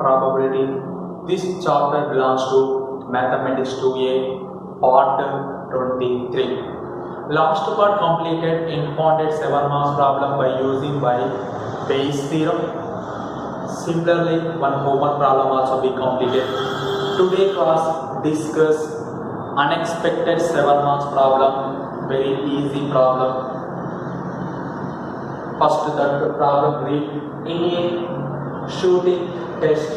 probability. This chapter belongs to Mathematics 2A, part 23. Last part completed in Pointed 7 marks problem by using Bayes theorem. Similarly, one homework problem also be completed. Today class discuss unexpected 7 marks problem, very easy problem. First, that problem read: in a shooting test,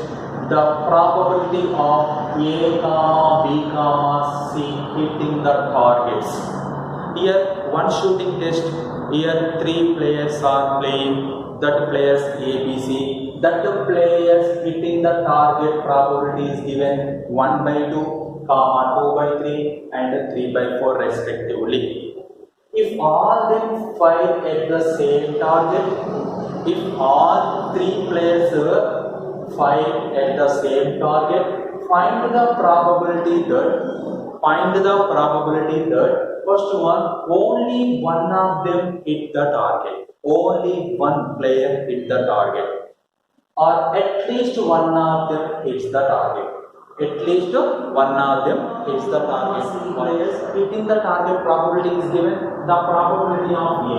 the probability of A, B, C hitting the targets. Here, one shooting test. Here, 3 players are playing. That players A, B, C. That the players hitting the target probability is given 1/2, 2/3, and 3/4 respectively. If all them fire at the same target, if all 3 players fire at the same target, find the probability that first one, only one of them hit the target. Only one player hit the target, or at least one of them hits the target. At least one of them hits the target. Players hitting the target probability is given. The probability of A.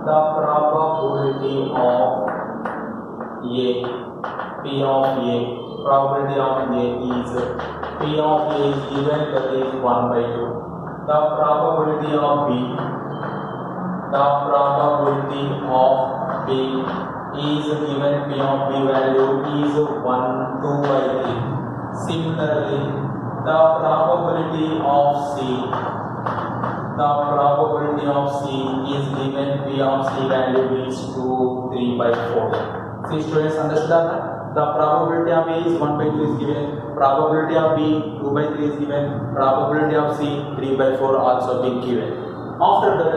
The probability of A. P of A. Probability of A is P of A is given, that is 1/2. The probability of B. The probability of B is given. P of B value is 2/3. Similarly, the probability of C. The probability of C is given. P of C value is 3/4. See, students, understand that? The probability of A is 1/2 is given. Probability of B 2/3 is given. Probability of C 3/4 also being given. After that,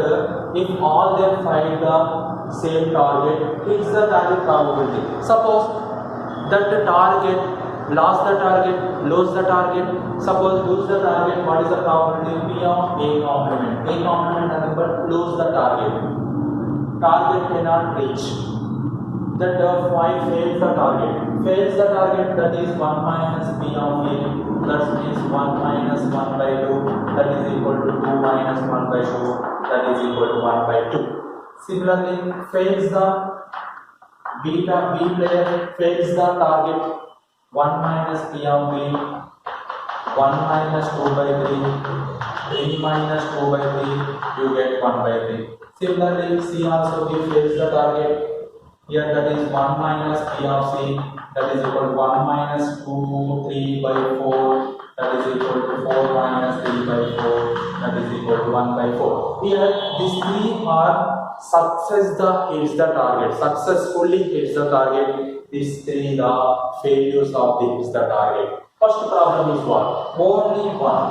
if all them find the same target, hits the target probability. Suppose that the target lost the target, lose the target. Suppose lose the target, what is the probability? P of A complement. A complement nothing but lose the target. Target cannot reach. That fails the target. Fails the target, that is 1 minus P of A. That is 1 minus 1/2. That is equal to 2 minus 1/2. That is equal to 1/2. Similarly, fails the B player, fails the target. 1 minus P of B, 1 minus 2/3, 3 minus 2/3, you get 1/3. Similarly, C also fails the target. Here that is 1 minus P of C, that is equal to 1 minus 3/4, that is equal to 4 minus 3/4, that is equal to 1/4. Here these 3 are hits the target, successfully hits the target. These 3 are failures of hits the target. First problem is what? Only one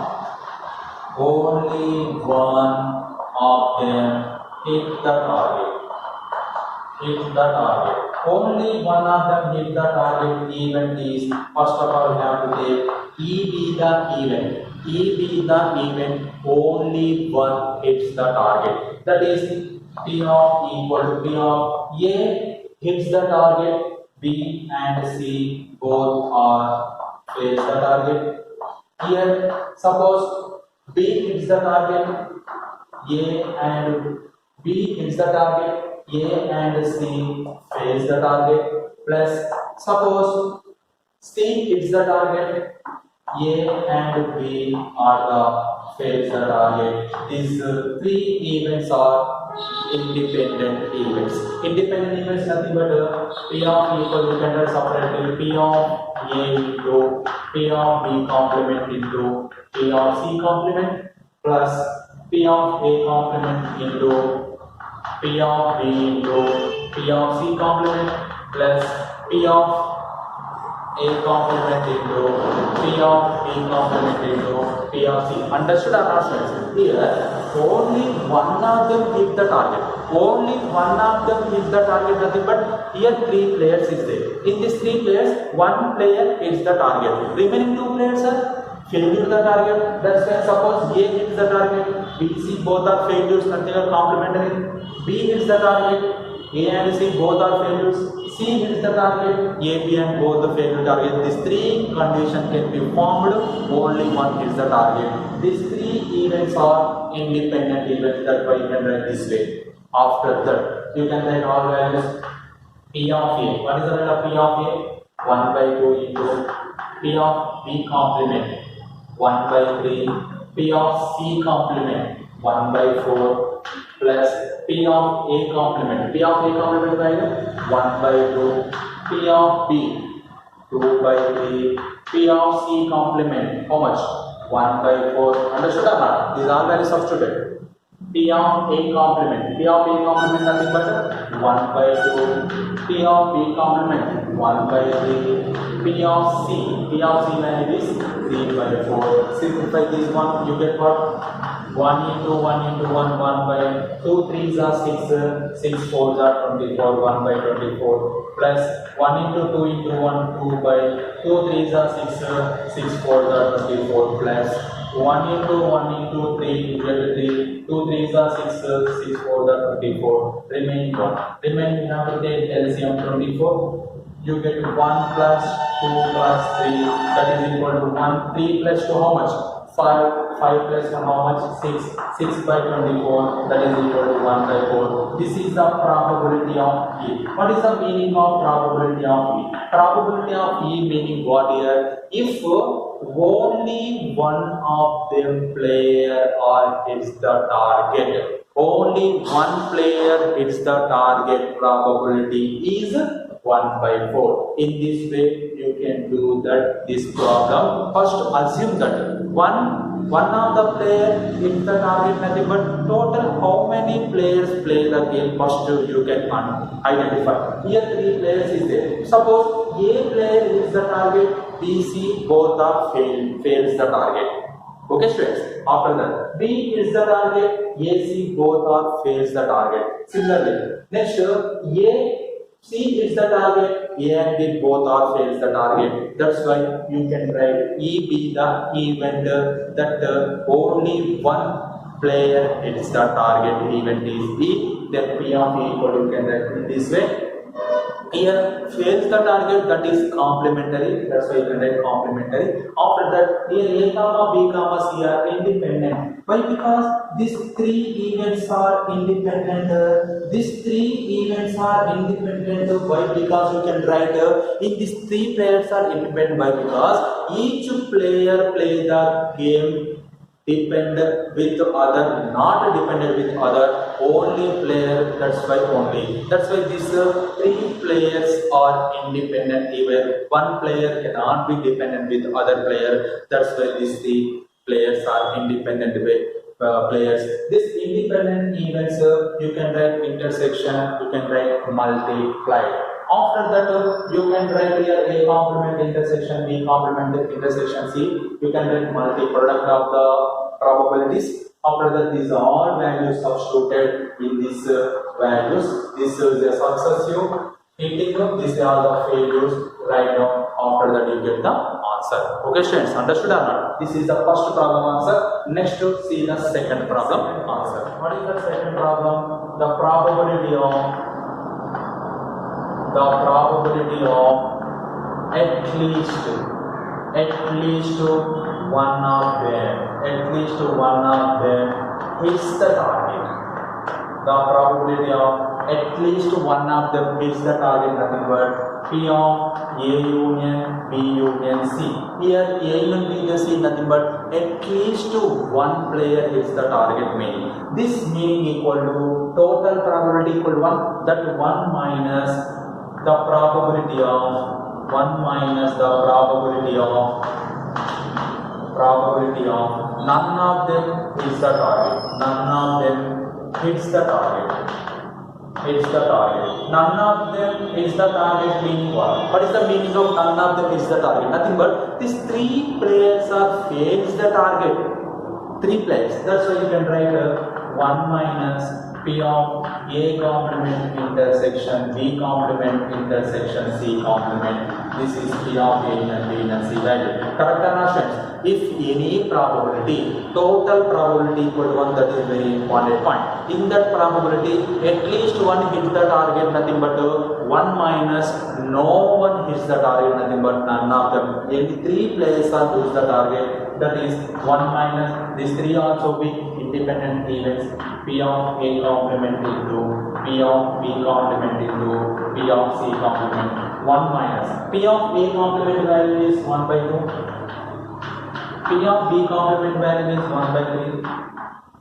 of them hit the target. Only one of them hit the target. Event is, first of all we have to take E be the event. Only one hits the target. That is P of equal to P of A hits the target. B and C both are fails the target. Here suppose B hits the target, A and B hits the target, A and C fails the target, plus suppose C hits the target, A and B are the fails the target. These 3 events are independent events. Independent events nothing but P of equal dependent separately P of A into P of B complement into P of C complement, plus P of A complement into P of B into P of C complement, plus P of A complement into P of B complement into P of C. Understood or not, students? Here only one of them hit the target. Nothing but here 3 players is there. In these 3 players, 1 player hits the target. Remaining 2 players are failure the target. That's when suppose A hits the target, B, C both are failures, nothing are complementary. B hits the target, A and C both are failures. C hits the target, A, B and both the failure target. These three conditions can be formed, only one hits the target. These three events are independent events, that's why you can write this way. After that, you can write all values P of A. What is the value of P of A? 1 by 2 into P of B complement 1 by 3, P of C complement 1 by 4 plus P of A complement. P of A complement by 1 by 2, P of B 2 by 3, P of C complement how much? 1 by 4. Understood or not? These are very substituted. P of A complement. P of A complement nothing but 1 by 2. P of B complement 1 by 3. P of C. P of C value is 3 by 4. Simplify this one, you get what? 1 into 1 into 1, 1 by 2 3s are 6, 6 4s are 24, 1 by 24 plus 1 into 2 into 1, 2 by 2 3s are 6, 6 4s are 24 plus 1 into 1 into 3, you get 3, 2 3s are 6, 6 4s are 24, remaining 1. Remaining you have to take LCM 24, you get 1 plus 2 plus 3, that is equal to 1, 3 plus 2 how much? 5, 5 plus 1 how much? 6, 6 by 24, that is equal to 1 by 4. This is the probability of E. What is the meaning of probability of E? Probability of E meaning what here? If only one of them player or hits the target, only one player hits the target, probability is 1 by 4. In this way you can do that this problem. First assume that one of the player hits the target, nothing but total how many players play the game. First you can identify. Here 3 players is there. Suppose A player hits the target, B, C both are fails the target. Okay students, after that B is the target, A, C both are fails the target. Similarly, next C is the target, A and B both are fails the target. That's why you can write E be the event that only one player hits the target, event is E, then P of E equal you can write in this way. Here fails the target, that is complementary, that's why you can write complementary. After that here A comma B comma C are independent. Why? Because these 3 events are independent. These 3 events are independent. Why? Because you can write in these 3 players are independent. Why? Because each player play the game dependent with other, not dependent with other, only player, that's why only. That's why these 3 players are independent, even one player cannot be dependent with other player. That's why these 3 players are independent players. This independent events you can write intersection, you can write multiply. After that you can write here A complement intersection B complement intersection C. You can write multi-product of the probabilities. After that these are all values substituted in these values. This is a successive hitting, these are the failures. Write down, after that you get the answer. Okay students, understood or not? This is the first problem answer. Next to see the second problem answer. What is the second problem? The probability of at least one of them hits the target. The probability of at least one of them hits the target, nothing but P of A union B union C. Here A union B union C nothing but at least one player hits the target meaning. This meaning equal to total probability equal to 1, that 1 minus the probability of none of them hits the target. None of them hits the target. None of them hits the target meaning what? What is the meaning of none of them hits the target? Nothing but these 3 players are fails the target. 3 players. That's why you can write 1 minus P of A complement intersection B complement intersection C complement. This is P of A and B and C value. Correct or not students? if any probability, total probability equal to 1, that is very important point. In that probability, at least one hits the target, nothing but 1 minus no one hits the target, nothing but none of them. Any 3 players are lose the target, that is 1 minus these 3 also be independent events. P of A complement into P of B complement into P of C complement. 1 minus P of A complement value is 1 by 2. P of B complement value is 1 by 3.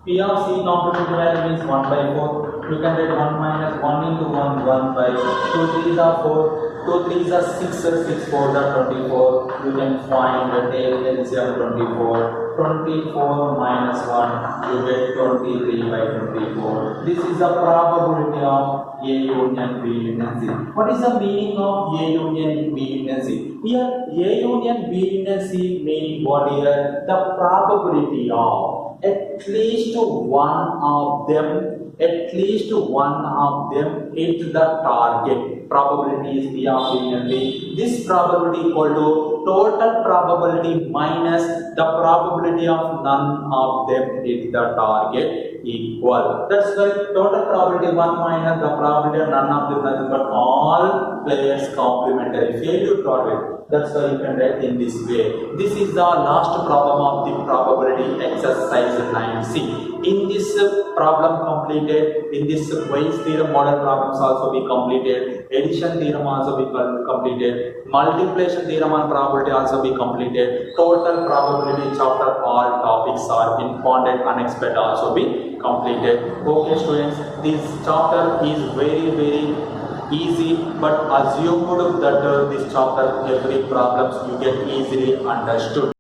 P of C complement value is 1 by 4. You can write 1 minus 1 into 1, 1 by 2 3s are 4. 2 3s are 6, 6 4s are 24. You can find the LCM 24. 24 minus 1, you get 23 by 24. This is the probability of A union B union C. What is the meaning of A union B union C? Here A union B union C meaning what here? The probability of at least one of them hit the target. Probability is P of A and B. This probability equal to total probability minus the probability of none of them hit the target equal. That's why total probability 1 minus the probability of none of them, nothing but all players complementary fail to target. That's why you can write in this way. This is the last problem of the probability exercise 9C. In this problem completed, in this Bayes theorem model problems also be completed, addition theorem also be completed, multiplication theorem and probability also be completed, total probability chapter all topics are important, unexpected also be completed. Okay students, this chapter is very easy, but assumed that this chapter every problems you get easily understood.